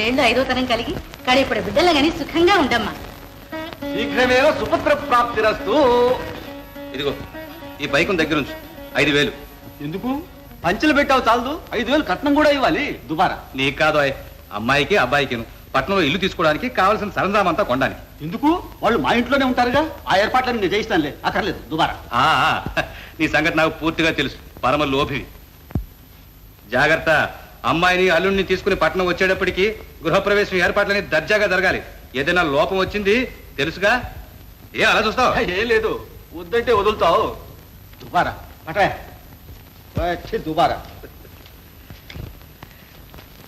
3 5వ తరం కలిగి కడేపడి బిడ్డలు గాని సుఖంగా ఉండమ్మా. శీఘ్రమేవ సుపుత్ర ప్రాప్తిరస్తు. ఇదిగో ఈ బైకుని దగ్గర ఉంచు. 5,000. ఎందుకు? పంచెలు పెట్టావు చాలదు, 5,000 కట్నం కూడా ఇవ్వాలి. దుబారా నీకు కాదు, అమ్మాయికి అబ్బాయికి పట్నంలో ఇల్లు తీసుకోవడానికి కావాల్సిన సరంజామంతా కొనడానికి. ఎందుకు? వాళ్ళు మా ఇంట్లోనే ఉంటారుగా. ఆ ఏర్పాట్లను నేను చేయిస్తానులే, అక్కర్లేదు. దుబారా నీ సంగతి నాకు పూర్తిగా తెలుసు. పరమ లోభివి. జాగ్రత్త. అమ్మాయిని అల్లుడిని తీసుకుని పట్నం వచ్చేటప్పటికి గృహప్రవేశం ఏర్పాట్లని దర్జాగా జరగాలి. ఏదైనా లోపం వచ్చింది తెలుసుగా. ఏ అలా చూస్తావు? ఏం లేదు, వద్దంటే వదులుతావు. దుబారా పటే దుబారా.